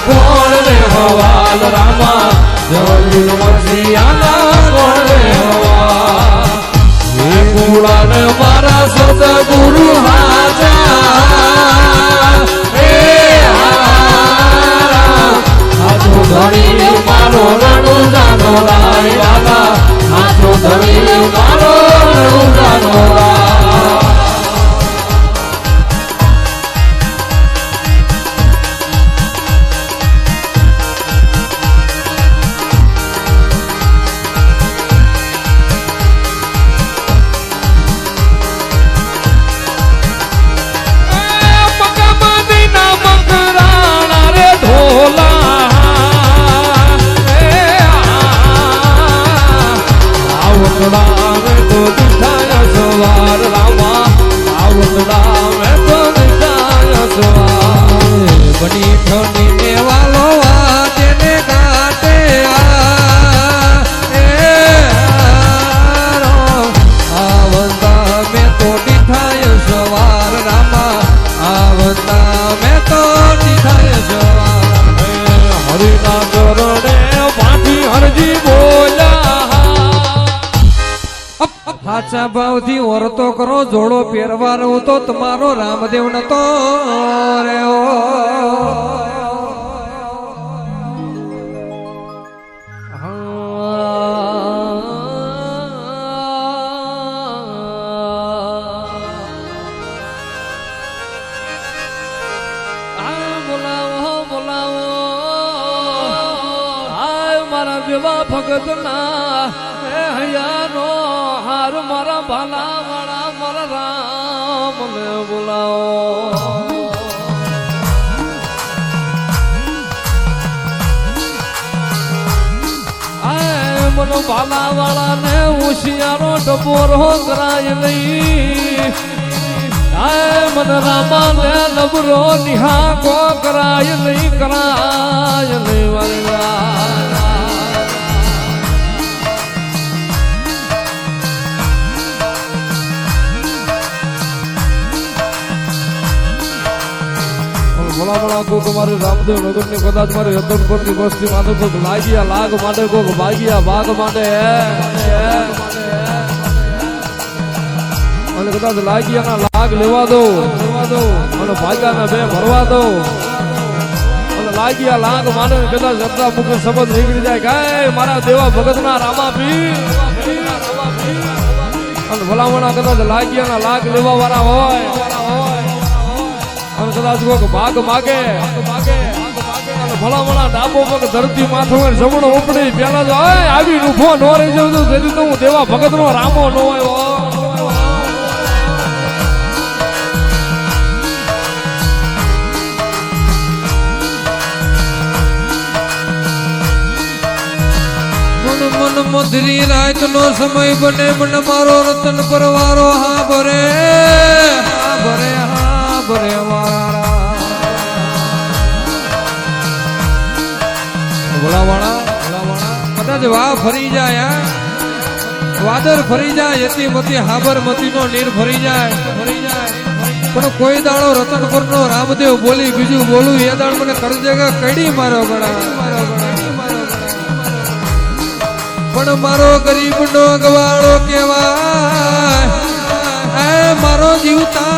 કોણ રે હવાલ રામા જવલ મસીયાના કોણ રે હવાલ હે ગુણાને મારા સદગુરુ હાજા હે હાથો ધણી મારો રણુ જાનો રાય વાલા હાથો ધણી મારો રણુ જાનો રાય સાચા ભાવથી વર્તો કરો જોડો પહેરવા રહું તો તમારો રામદેવ નતો રે મારા જેવા ભગત ના હૈયાનો હાર મારા ભાલા વાળા મારા રામ ને બોલાવો મનો ભાલા વાળા ને હોશિયારો ડબોરો કરાય નહીં મન રામા ને લબરો નિહાકો કરાય નહીં વાલા ભલા કો તમારે રામદેવ નગર ની કદાચ મારે રતનપુર ની વસ્તી માટે કોક લાગ્યા લાગ માટે કોક ભાગ્યા ભાગ માટે અને કદાચ લાગ્યા ના લાગ લેવા દો અને ભાગ્યા ના બે ભરવા દો અને લાગ્યા લાગ માટે કદાચ જતા મુખે શબ્દ નીકળી જાય ગાય મારા દેવા ભગત ના રામા પીર અને ભલામણા કદાચ લાગ્યા ના લાગ લેવા વાળા હોય અને કદાચ કોક ભાગ માગે અને ભલામણા ડાબો પગ ધરતી માથો હોય જમણો ઉપડી પેલા તો આવી ઉભો ન રહી જવું જેથી તો હું દેવા ભગત નો રામો ન હોય મન મધરી રાત નો સમય બને મને મારો રતન પરવારો હા ભરે કદાચ વાહ ફરી જાય વાદર ફરી જાય યતી મતી હાબર મતી નો નીર ફરી જાય પણ કોઈ દાડો રતનપુર નો રામદેવ બોલી બીજું બોલું એ દાડ મને કરજેગા કડી મારો ગણા પણ મારો ગરીબ નો ગવાળો કેવાય મારો જીવતા